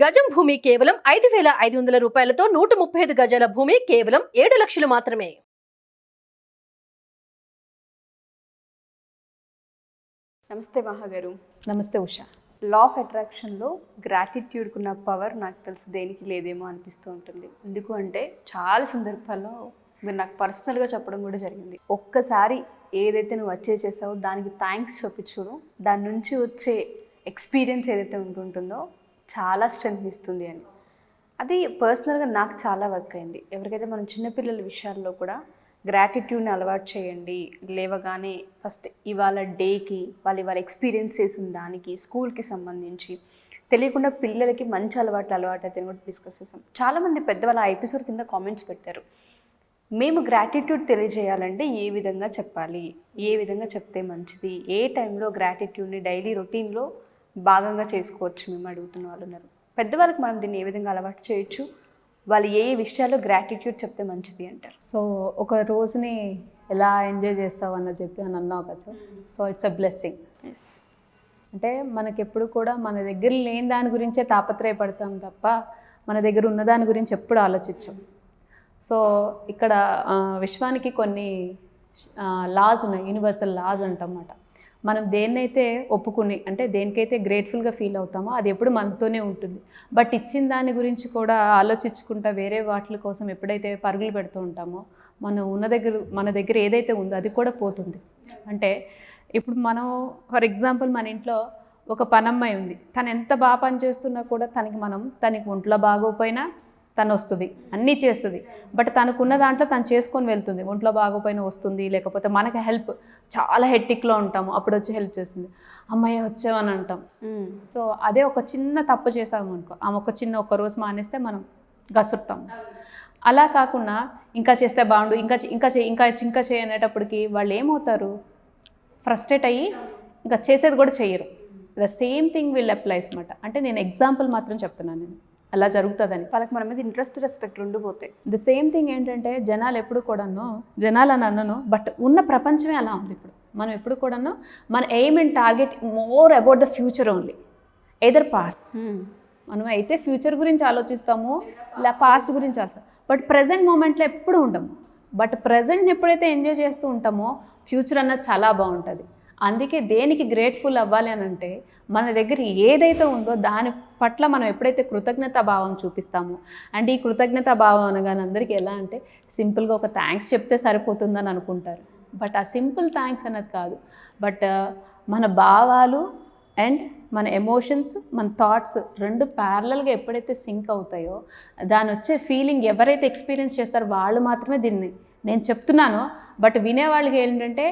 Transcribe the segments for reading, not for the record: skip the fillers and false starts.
గజం భూమి కేవలం 5,500 రూపాయలతో 135 గజాల భూమి కేవలం 7 లక్షలు మాత్రమే. నమస్తే మహాగారు. నమస్తే ఉషా. లా ఆఫ్ అట్రాక్షన్లో గ్రాటిట్యూడ్కున్న పవర్ నాకు తెలిసి దేనికి లేదేమో అనిపిస్తూ ఉంటుంది. ఎందుకు అంటే చాలా సందర్భాల్లో మీరు నాకు పర్సనల్గా చెప్పడం కూడా జరిగింది. ఒక్కసారి ఏదైతే నువ్వు అచీవ్ చేసావో దానికి థ్యాంక్స్ చెప్పి చూడు, దాని నుంచి వచ్చే ఎక్స్పీరియన్స్ ఏదైతే ఉంటుందో చాలా స్ట్రెంగ్త్ ఇస్తుంది అని. అది పర్సనల్గా నాకు చాలా వర్క్ అయింది. ఎవరికైతే మనం చిన్నపిల్లల విషయాల్లో కూడా గ్రాటిట్యూడ్ని అలవాటు చేయండి, లేవగానే ఫస్ట్ ఇవాళ డేకి వాళ్ళు ఎక్స్పీరియన్స్ చేసిన దానికి, స్కూల్కి సంబంధించి తెలియకుండా పిల్లలకి మంచి అలవాటు అయితే కూడా డిస్కస్ చేసాం. చాలామంది పెద్దవాళ్ళు ఆ ఎపిసోడ్ కింద కామెంట్స్ పెట్టారు, మేము గ్రాటిట్యూడ్ తెలియజేయాలంటే ఏ విధంగా చెప్పాలి, ఏ విధంగా చెప్తే మంచిది, ఏ టైంలో గ్రాటిట్యూడ్ని డైలీ రొటీన్లో భాగంగా చేసుకోవచ్చు మేము అడుగుతున్న వాళ్ళు ఉన్నారు. పెద్దవాళ్ళకి మనం దీన్ని ఏ విధంగా అలవాటు చేయొచ్చు, వాళ్ళు ఏ విషయాల్లో గ్రాటిట్యూడ్ చెప్తే మంచిది అంటారు? సో ఒక రోజుని ఎలా ఎంజాయ్ చేస్తావు అని చెప్పి అన్నావు కదా sir. So it's a blessing. Yes, అంటే మనకెప్పుడు కూడా మన దగ్గర లేని దాని గురించే తాపత్రయపడతాం తప్ప మన దగ్గర ఉన్న దాని గురించి ఎప్పుడు ఆలోచించాం. సో ఇక్కడ విశ్వానికి కొన్ని లాస్ ఉన్నాయి, యూనివర్సల్ లాస్ అంటమాట. మనం దేన్నైతే ఒప్పుకుని, అంటే దేనికైతే గ్రేట్ఫుల్గా ఫీల్ అవుతామో అది ఎప్పుడు మనతోనే ఉంటుంది. బట్ ఇచ్చిన దాని గురించి కూడా ఆలోచించుకుంటా వేరే వాటి కోసం ఎప్పుడైతే పరుగులు పెడుతూ ఉంటామో మన దగ్గర ఏదైతే ఉందో అది కూడా పోతుంది. అంటే ఇప్పుడు మనం ఫర్ ఎగ్జాంపుల్ మన ఇంట్లో ఒక పనమ్మాయి ఉంది, తను ఎంత బాగా పని చేస్తున్నా కూడా తనకి ఒంట్లో బాగోపోయినా తను వస్తుంది, అన్నీ చేస్తుంది. బట్ తనకున్న దాంట్లో తను చేసుకొని వెళ్తుంది. ఒంట్లో బాగోపోయినా వస్తుంది, లేకపోతే మనకి హెల్ప్ చాలా హెట్టిక్లో ఉంటాము, అప్పుడు వచ్చి హెల్ప్ చేస్తుంది. అమ్మాయి వచ్చావని అంటాం. సో అదే ఒక చిన్న తప్పు చేసాము అనుకో, ఆమె ఒక రోజు మానేస్తే మనం గసురుతాం. అలా కాకుండా ఇంకా చేస్తే బాగుండు, ఇంకా చేయనేటప్పటికి వాళ్ళు ఏమవుతారు, ఫ్రస్ట్రేట్ అయ్యి ఇంకా చేసేది కూడా చెయ్యరు. The same thing will applies అనమాట. అంటే నేను ఎగ్జాంపుల్ మాత్రం చెప్తున్నాను, నేను అలా జరుగుతుందని. వాళ్ళకి మన మీద ఇంట్రెస్ట్, రెస్పెక్ట్ రెండు పోతాయి. ద సేమ్ థింగ్ ఏంటంటే జనాలు ఎప్పుడు కూడాను, జనాలు అని అన్నను, బట్ ఉన్న ప్రపంచమే అలా ఉంది ఇప్పుడు. మనం ఎప్పుడు కూడాను మన aim and target more about the future only, either past. మనం అయితే ఫ్యూచర్ గురించి ఆలోచిస్తాము, ఇలా పాస్ట్ గురించి ఆలోచిస్తాం, బట్ ప్రజెంట్ మూమెంట్లో ఎప్పుడు ఉంటాము. బట్ ప్రజెంట్ని ఎప్పుడైతే ఎంజాయ్ చేస్తూ ఉంటామో ఫ్యూచర్ అన్నది చాలా బాగుంటుంది. అందుకే దేనికి గ్రేట్ఫుల్ అవ్వాలి అని అంటే మన దగ్గర ఏదైతే ఉందో దాని పట్ల మనం ఎప్పుడైతే కృతజ్ఞతా భావం చూపిస్తామో, అండ్ ఈ కృతజ్ఞతా భావం అనగానే అందరికీ ఎలా అంటే సింపుల్గా ఒక థ్యాంక్స్ చెప్తే సరిపోతుందని అనుకుంటారు. బట్ ఆ సింపుల్ థ్యాంక్స్ అన్నది కాదు, బట్ మన భావాలు అండ్ మన ఎమోషన్స్, మన థాట్స్ రెండు ప్యారలల్గా ఎప్పుడైతే సింక్ అవుతాయో దాని వచ్చే ఫీలింగ్ ఎవరైతే ఎక్స్పీరియన్స్ చేస్తారో వాళ్ళు మాత్రమే దీన్ని నేను చెప్తున్నాను. బట్ వినేవాళ్ళకి ఏంటంటే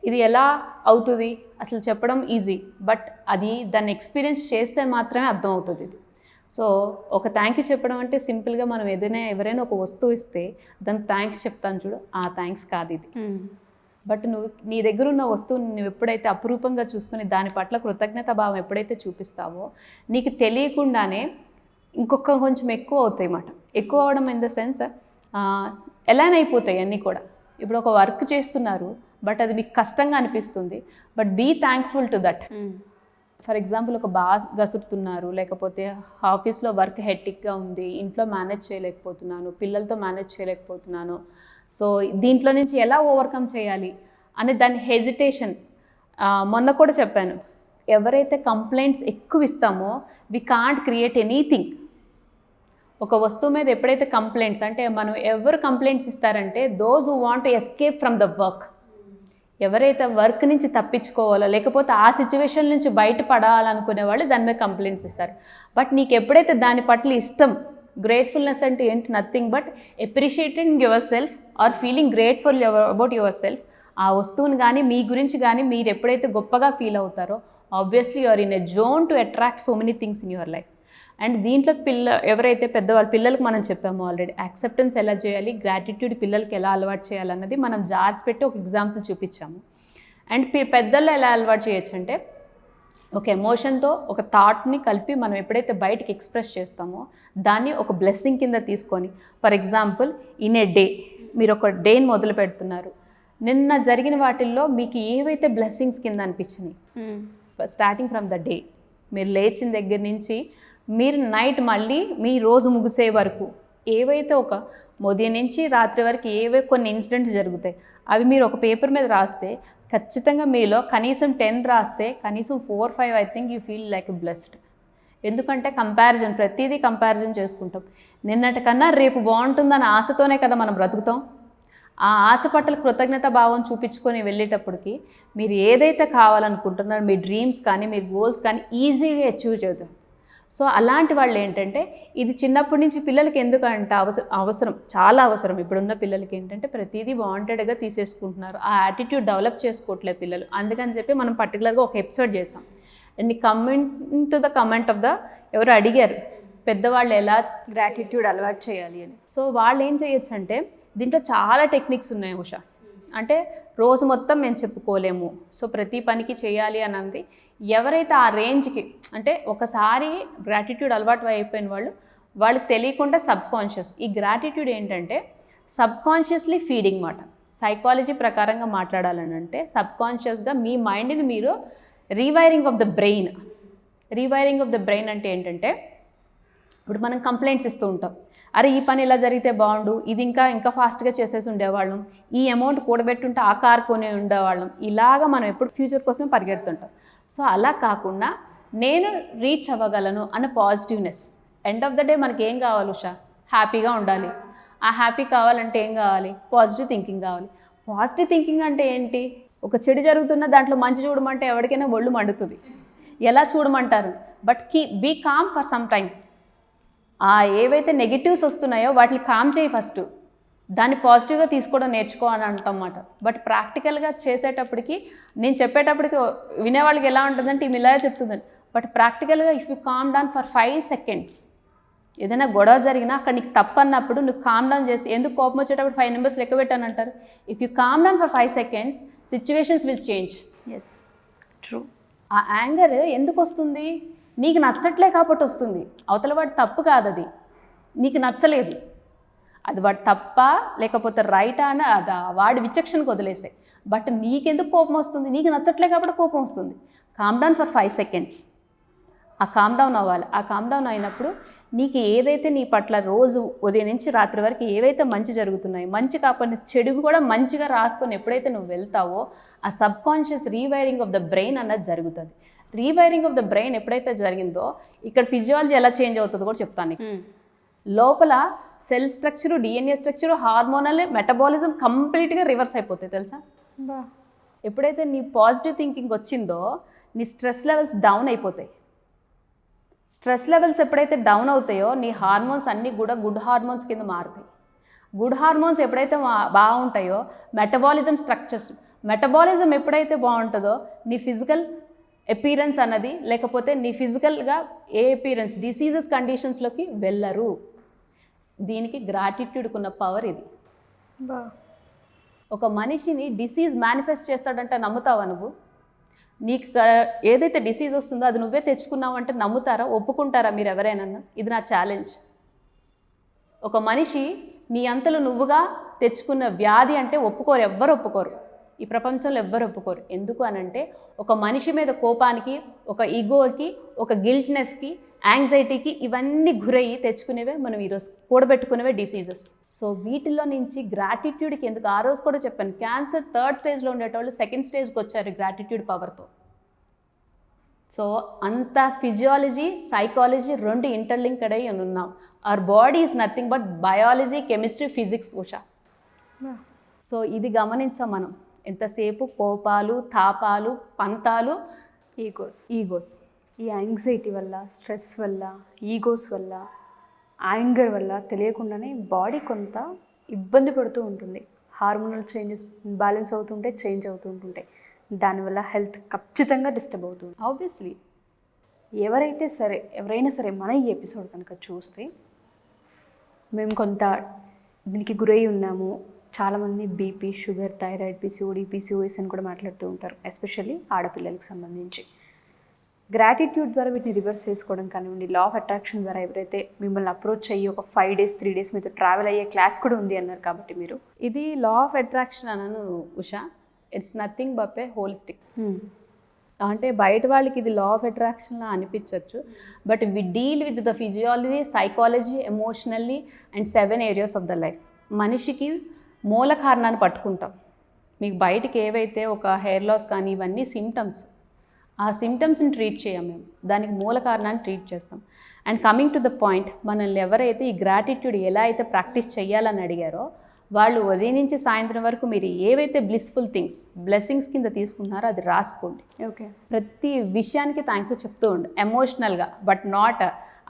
ఇది ఎలా అవుతుంది అసలు చెప్పడం ఈజీ, బట్ దాన్ని ఎక్స్పీరియన్స్ చేస్తే మాత్రమే అర్థం అవుతుంది ఇది. సో ఒక థ్యాంక్ యూ చెప్పడం అంటే సింపుల్గా మనం ఎవరైనా ఒక వస్తువు ఇస్తే దానికి థ్యాంక్స్ చెప్తాను చూడు, ఆ థ్యాంక్స్ కాదు ఇది. బట్ నువ్వు నీ దగ్గర ఉన్న వస్తువుని నువ్వు ఎప్పుడైతే అపురూపంగా చూసుకుని దాని పట్ల కృతజ్ఞత భావం ఎప్పుడైతే చూపిస్తావో నీకు తెలియకుండానే ఇంకొక కొంచెం ఎక్కువ అవుతాయి అన్నమాట. ఎక్కువ అవడం ఇన్ ద సెన్స్ ఎలానే అయిపోతాయి అన్నీ కూడా. ఇప్పుడు ఒక వర్క్ చేస్తున్నారు, బట్ అది మీకు కష్టంగా అనిపిస్తుంది, but be thankful to that. For example ఒక బాగా గసురుతున్నారు, లేకపోతే ఆఫీస్లో వర్క్ హెట్టిక్గా ఉంది, ఇంట్లో మేనేజ్ చేయలేకపోతున్నాను, పిల్లలతో మేనేజ్ చేయలేకపోతున్నాను, సో దీంట్లో నుంచి ఎలా ఓవర్కమ్ చేయాలి అనే దాని హెజిటేషన్. మొన్న కూడా చెప్పాను, ఎవరైతే కంప్లైంట్స్ ఎక్కువ ఇస్తామో వి కాంట్ క్రియేట్ ఎనీథింగ్. ఒక వస్తువు మీద ఎప్పుడైతే కంప్లైంట్స్, అంటే మనం ఎవరు కంప్లైంట్స్ ఇస్తారంటే those who want to escape from the work. ఎవరైతే వర్క్ నుంచి తప్పించుకోవాలో లేకపోతే ఆ సిచ్యువేషన్ నుంచి బయటపడాలనుకునే వాళ్ళు దాని మీద కంప్లైంట్స్ ఇస్తారు. బట్ నీకు ఎప్పుడైతే దాని పట్ల ఇష్టం, గ్రేట్ఫుల్నెస్ అంటే ఏంటి, nothing but appreciating yourself or feeling grateful about yourself. ఆ వస్తువుని కానీ మీ గురించి కానీ మీరు ఎప్పుడైతే గొప్పగా ఫీల్ అవుతారో obviously you are in a zone to attract so many things in your life. And దీంట్లో ఎవరైతే పెద్దవాళ్ళు, పిల్లలకు మనం చెప్పామో ఆల్రెడీ యాక్సెప్టెన్స్ ఎలా చేయాలి, గ్రాటిట్యూడ్ పిల్లలకి ఎలా అలవాటు చేయాలన్నది మనం జార్స్ పెట్టి ఒక ఎగ్జాంపుల్ చూపించాము. అండ్ పెద్దల్లో ఎలా అలవాటు చేయొచ్చు అంటే ఒక ఎమోషన్తో ఒక థాట్ని కలిపి మనం ఎప్పుడైతే బయటకి ఎక్స్ప్రెస్ చేస్తామో దాన్ని ఒక బ్లెస్సింగ్ కింద తీసుకొని, for example in a day మీరు ఒక డేని మొదలు పెడుతున్నారు, నిన్న జరిగిన వాటిల్లో మీకు ఏవైతే బ్లెస్సింగ్స్ కింద అనిపించినాయి, స్టార్టింగ్ ఫ్రమ్ ద డే మీరు లేచిన దగ్గర నుంచి మీరు నైట్ మళ్ళీ మీ రోజు ముగిసే వరకు ఏవైతే ఒక ఉదయం నుంచి రాత్రి వరకు కొన్ని ఇన్సిడెంట్స్ జరుగుతాయి అవి మీరు ఒక పేపర్ మీద రాస్తే ఖచ్చితంగా మీలో కనీసం 10 రాస్తే కనీసం 4-5 I think you feel like blessed. ఎందుకంటే కంపారిజన్, ప్రతిదీ కంపారిజన్ చేసుకుంటాం. నిన్నటి కన్నా రేపు బాగుంటుందన్న ఆశతోనే కదా మనం బ్రతుకుతాం. ఆ ఆశ పట్ల కృతజ్ఞత భావం చూపించుకొని వెళ్ళేటప్పటికి మీరు ఏదైతే కావాలనుకుంటున్నారో మీ డ్రీమ్స్ కానీ మీ గోల్స్ కానీ ఈజీగా అచీవ్ చేద్దాం. సో అలాంటి వాళ్ళు ఏంటంటే ఇది చిన్నప్పటి నుంచి పిల్లలకి ఎందుకంటే అవసరం చాలా అవసరం. ఇప్పుడున్న పిల్లలకి ఏంటంటే ప్రతిదీ వాంటెడ్గా తీసేసుకుంటున్నారు, ఆ యాటిట్యూడ్ డెవలప్ చేసుకోవట్లేదు పిల్లలు. అందుకని చెప్పి మనం పర్టికులర్గా ఒక ఎపిసోడ్ చేసాం. And comment to the comment of the ఎవరు అడిగారు పెద్దవాళ్ళు ఎలా గ్రాటిట్యూడ్ అలవాటు చేయాలి అని. సో వాళ్ళు ఏం చేయొచ్చు అంటే దీంట్లో చాలా టెక్నిక్స్ ఉన్నాయి ఉషా. అంటే రోజు మొత్తం మేము చెప్పుకోలేము, సో ప్రతి పనికి చేయాలి అని అంది. ఎవరైతే ఆ రేంజ్కి అంటే ఒకసారి గ్రాటిట్యూడ్ అలవాటు అయిపోయిన వాళ్ళకి తెలియకుండా సబ్కాన్షియస్. ఈ గ్రాటిట్యూడ్ ఏంటంటే సబ్కాన్షియస్లీ ఫీడింగ్ మాట. సైకాలజీ ప్రకారంగా మాట్లాడాలని అంటే సబ్కాన్షియస్గా మీ మైండ్ని మీరు rewiring of the brain. Rewiring of the brain అంటే ఏంటంటే ఇప్పుడు మనం కంప్లైంట్స్ ఇస్తూ ఉంటాం, అరే ఈ పని ఇలా జరిగితే బాగుండు, ఇది ఇంకా ఫాస్ట్గా చేసేసి ఉండేవాళ్ళం, ఈ అమౌంట్ కూడబెట్టుంటే ఆ కార్ కొని ఉండేవాళ్ళం. ఇలాగా మనం ఎప్పుడు ఫ్యూచర్ కోసమే పరిగెడుతుంటాం. సో అలా కాకుండా నేను రీచ్ అవ్వగలను అన్న positiveness. End of the day మనకి ఏం కావాలి ఉషా? హ్యాపీగా ఉండాలి. ఆ హ్యాపీ కావాలంటే ఏం కావాలి? పాజిటివ్ థింకింగ్ కావాలి. పాజిటివ్ థింకింగ్ అంటే ఏంటి? ఒక చెడు జరుగుతున్న దాంట్లో మంచి చూడమంటే ఎవరికైనా ఒళ్ళు మండుతుంది. ఎలా చూడమంటారు? But be calm for some time. ఏవైతే నెగిటివ్స్ వస్తున్నాయో వాటిని కామ్ చేయి ఫస్ట్, దాన్ని పాజిటివ్గా తీసుకోవడం నేర్చుకో అని అంటన్నమాట. బట్ ప్రాక్టికల్గా చేసేటప్పటికి నేను చెప్పేటప్పటికి వినేవాళ్ళకి ఎలా ఉంటుందంటే ఈమె ఇలా చెప్తుందని. బట్ ప్రాక్టికల్గా if you calm down for 5 seconds, ఏదైనా గొడవ జరిగినా అక్కడ నీకు తప్పు అన్నప్పుడు నువ్వు కామ్ డౌన్ చేసి, ఎందుకు కోపం వచ్చేటప్పుడు 5 numbers లెక్క పెట్టాను అంటారు. If you calm down for 5 seconds, situations will change. Yes, true. ఆ యాంగర్ ఎందుకు వస్తుంది? నీకు నచ్చట్లే కాబట్టి వస్తుంది. అవతల వాడు తప్పు కాదు, అది నీకు నచ్చలేదు. అది వాడు తప్పా లేకపోతే రైటా అని అది వాడి విచక్షణకు వదిలేసాయి. బట్ నీకెందుకు కోపం వస్తుంది? నీకు నచ్చట్లే కాబట్టి కోపం వస్తుంది. Com down for 5 seconds. ఆ కామ్ డౌన్ అవ్వాలి. ఆ కామ్ డౌన్ అయినప్పుడు నీకు ఏదైతే నీ పట్ల రోజు ఉదయం నుంచి రాత్రి వరకు ఏవైతే మంచి జరుగుతున్నాయి, మంచి కాకపోయినా చెడు కూడా మంచిగా రాసుకొని ఎప్పుడైతే నువ్వు వెళ్తావో ఆ subconscious rewiring of the brain అన్నది జరుగుతుంది. రీవైరింగ్ ఆఫ్ ద బ్రెయిన్ ఎప్పుడైతే జరిగిందో ఇక్కడ ఫిజియాలజీ ఎలా చేంజ్ అవుతుందో కూడా చెప్తాను. లోపల cell structure, DNA structure, hormonal, metabolism కంప్లీట్గా రివర్స్ అయిపోతాయి తెలుసా. ఎప్పుడైతే నీ పాజిటివ్ థింకింగ్ వచ్చిందో నీ స్ట్రెస్ లెవెల్స్ డౌన్ అయిపోతాయి. స్ట్రెస్ లెవెల్స్ ఎప్పుడైతే డౌన్ అవుతాయో నీ హార్మోన్స్ అన్నీ కూడా గుడ్ హార్మోన్స్ కింద మారుతాయి. గుడ్ హార్మోన్స్ ఎప్పుడైతే బాగుంటాయో మెటబాలిజం స్ట్రక్చర్స్, మెటబాలిజం ఎప్పుడైతే బాగుంటుందో నీ ఫిజికల్ అపీరెన్స్ అన్నది, లేకపోతే నీ ఫిజికల్గా ఏ అపీరెన్స్ డిసీజెస్ కండిషన్స్లోకి వెళ్ళరు. దీనికి గ్రాటిట్యూడ్కి ఉన్న పవర్ ఇది. ఒక మనిషిని డిసీజ్ మేనిఫెస్ట్ చేస్తాడంటే నమ్ముతావా నువ్వు? నీకు ఏదైతే డిసీజ్ వస్తుందో అది నువ్వే తెచ్చుకున్నావు అంటే నమ్ముతారా, ఒప్పుకుంటారా మీరు ఎవరైనా? ఇది నా ఛాలెంజ్. ఒక మనిషి నీ అంతలో నువ్వుగా తెచ్చుకున్న వ్యాధి అంటే ఒప్పుకోరు, ఎవ్వరు ఒప్పుకోరు. ఈ ప్రపంచంలో ఎవ్వరు ఒప్పుకోరు. ఎందుకు అనంటే ఒక మనిషి మీద కోపానికి, ఒక ఈగోకి, ఒక గిల్ట్నెస్కి, యాంగ్జైటీకి ఇవన్నీ గురయ్యి తెచ్చుకునేవే మనం ఈరోజు కూడబెట్టుకునేవే డిసీజెస్. సో వీటిల్లో నుంచి గ్రాటిట్యూడ్కి ఎందుకు ఆ రోజు కూడా చెప్పాను, క్యాన్సర్ 3rd స్టేజ్లో ఉండేటోళ్ళు 2nd స్టేజ్కి వచ్చారు గ్రాటిట్యూడ్ పవర్తో. సో అంత ఫిజియాలజీ, సైకాలజీ 2 ఇంటర్లింక్డ్ అయ్యి ఉన్నాం. Our body is nothing but biology, chemistry, physics Usha. So ఇది గమనించాం మనం. ఎంతసేపు కోపాలు, తాపాలు, పంతాలు, ఈగోస్. ఈ యాంగ్జైటీ వల్ల, స్ట్రెస్ వల్ల, ఈగోస్ వల్ల, యాంగర్ వల్ల తెలియకుండానే బాడీ కొంత ఇబ్బంది పడుతూ ఉంటుంది. హార్మోనల్ చేంజెస్ బ్యాలెన్స్ అవుతుంటే చేంజ్ అవుతూ ఉంటుంటాయి. దానివల్ల హెల్త్ ఖచ్చితంగా డిస్టర్బ్ అవుతుంది. ఆబ్వియస్లీ ఎవరైనా సరే మన ఈ ఎపిసోడ్ కనుక చూస్తే మేము కొంత దీనికి గురై ఉన్నాము. చాలామంది BP, sugar, thyroid, PCOD, PCOS అని కూడా మాట్లాడుతూ ఉంటారు, ఎస్పెషల్లీ ఆడపిల్లలకి సంబంధించి. గ్రాటిట్యూడ్ ద్వారా వీటిని రివర్స్ చేసుకోవడం కానివ్వండి, లా ఆఫ్ అట్రాక్షన్ ద్వారా ఎవరైతే మిమ్మల్ని అప్రోచ్ అయ్యి ఒక 5 days 3 days మీతో ట్రావెల్ అయ్యే క్లాస్ కూడా ఉంది అన్నారు కాబట్టి మీరు, ఇది లా ఆఫ్ అట్రాక్షన్ అనను Usha. It's nothing but a holistic. అంటే బయట వాళ్ళకి ఇది లా ఆఫ్ అట్రాక్షన్లా అనిపించవచ్చు, but we deal with the physiology, psychology, emotionally and 7 areas of the life. మనిషికి మూల కారణాన్ని పట్టుకుంటాం. మీకు బయటికి ఏవైతే ఒక హెయిర్ లాస్ కానీ ఇవన్నీ సిమ్టమ్స్, ఆ సిమ్టమ్స్ని ట్రీట్ చేయం మేము, దానికి మూల కారణాన్ని ట్రీట్ చేస్తాం. And coming to the point, మనల్ని ఎవరైతే ఈ గ్రాటిట్యూడ్ ఎలా అయితే ప్రాక్టీస్ చేయాలని అడిగారో వాళ్ళు ఉదయం నుంచి సాయంత్రం వరకు మీరు ఏవైతే బ్లిస్ఫుల్ థింగ్స్, బ్లెస్సింగ్స్ కింద తీసుకుంటున్నారో అది రాసుకోండి. ఓకే. ప్రతి విషయానికి థ్యాంక్ యూ చెప్తూ ఉండు ఎమోషనల్గా, బట్ నాట్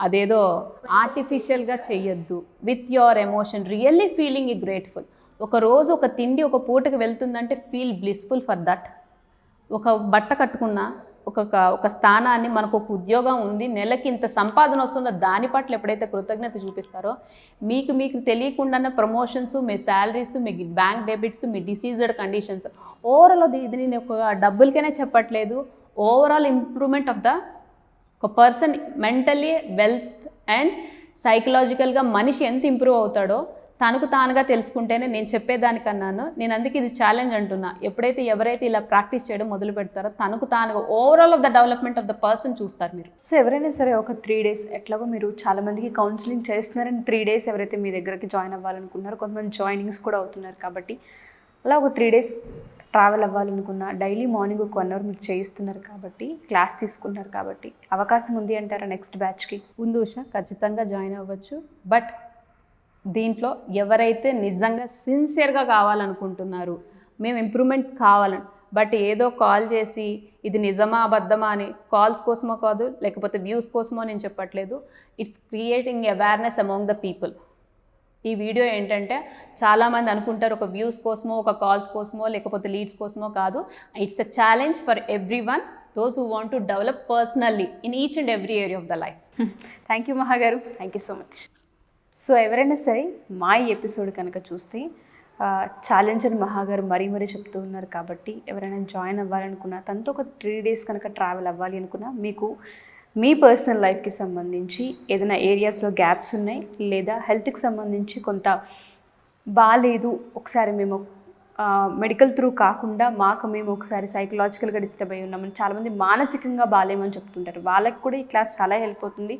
అదేదో ఆర్టిఫిషియల్గా చెయ్యొద్దు. With your emotion really feeling grateful. ఒక రోజు ఒక తిండి ఒక పూటకి వెళ్తుందంటే ఫీల్ బ్లిస్ఫుల్ ఫర్ దట్. ఒక బట్ట కట్టుకున్నా, ఒక స్థానాన్ని, మనకు ఒక ఉద్యోగం ఉంది, నెలకి ఇంత సంపాదన వస్తుందో దాని పట్ల ఎప్పుడైతే కృతజ్ఞత చూపిస్తారో మీకు తెలియకుండానే ప్రమోషన్స్, మీ శాలరీస్, మీ బ్యాంక్ డెబిట్స్, మీ డిసీజ్డ్ కండిషన్స్, ఓవరాల్ ఇది నేను ఒక డబ్బులకైనా చెప్పట్లేదు, ఓవరాల్ ఇంప్రూవ్మెంట్ ఆఫ్ ద ఒక పర్సన్ మెంటల్లీ, వెల్త్ అండ్ సైకలాజికల్గా మనిషి ఎంత ఇంప్రూవ్ అవుతాడో తనకు తానుగా తెలుసుకుంటేనే నేను చెప్పేదానికన్నాను. నేను అందుకే ఇది ఛాలెంజ్ అంటున్నా. ఎప్పుడైతే ఎవరైతే ఇలా ప్రాక్టీస్ చేయడం మొదలు పెడతారో తనకు తానుగా overall of the development of the person చూస్తారు మీరు. సో ఎవరైనా సరే ఒక 3 days, ఎట్లాగో మీరు చాలామందికి కౌన్సిలింగ్ చేస్తున్నారని 3 days ఎవరైతే మీ దగ్గరికి జాయిన్ అవ్వాలనుకున్నారో, కొంతమంది జాయినింగ్స్ కూడా అవుతున్నారు కాబట్టి, అలా ఒక 3 days ట్రావెల్ అవ్వాలనుకున్నా, డైలీ మార్నింగ్ ఒక 1 hour మీరు చేయిస్తున్నారు కాబట్టి, క్లాస్ తీసుకున్నారు కాబట్టి అవకాశం ఉంది అంటారా నెక్స్ట్ బ్యాచ్కి? ఉంది ఉషా, ఖచ్చితంగా జాయిన్ అవ్వచ్చు. బట్ దీంట్లో ఎవరైతే నిజంగా సిన్సియర్గా కావాలనుకుంటున్నారు, మేము ఇంప్రూవ్మెంట్ కావాలని, బట్ ఏదో కాల్ చేసి ఇది నిజమా అబద్ధమా అని, కాల్స్ కోసమో కాదు, లేకపోతే వ్యూస్ కోసమో నేను చెప్పట్లేదు. It's creating awareness among the people. ఈ వీడియో ఏంటంటే చాలామంది అనుకుంటారు ఒక వ్యూస్ కోసమో, ఒక కాల్స్ కోసమో, లేకపోతే లీడ్స్ కోసమో కాదు. It's a challenge for every one, those who want to develop personally in each and every area of the life. Thank you మహా గారు, thank you so much. So ఎవరైనా సరే మా ఈ ఎపిసోడ్ కనుక చూస్తే ఛాలెంజ్ అని మహా గారు మరీ చెప్తూ ఉన్నారు కాబట్టి, ఎవరైనా జాయిన్ అవ్వాలనుకున్నా, తనతో ఒక 3 days కనుక ట్రావెల్ అవ్వాలి అనుకున్నా, మీకు మీ పర్సనల్ లైఫ్కి సంబంధించి ఏదైనా ఏరియాస్లో గ్యాప్స్ ఉన్నాయి, లేదా హెల్త్కి సంబంధించి కొంత బాగాలేదు, ఒకసారి మేము మెడికల్ త్రూ కాకుండా మేము ఒకసారి సైకలాజికల్గా డిస్టర్బ్ అయ్యి ఉన్నామని, చాలామంది మానసికంగా బాగాలేమని చెప్తుంటారు, వాళ్ళకి కూడా ఈ క్లాస్ చాలా హెల్ప్ అవుతుంది.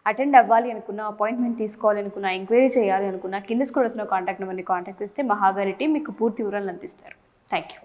అటెండ్ అవ్వాలి అనుకున్నా, అపాయింట్మెంట్ తీసుకోవాలి అనుకున్నా, ఎంక్వైరీ చేయాలి అనుకున్నా, కింద స్క్రోల్ అవుతున్న కాంటాక్ట్ నెంబర్ని కాంటాక్ట్ చేస్తే మహా గారి టీం మీకు పూర్తి వివరాలను అందిస్తారు. Thank you.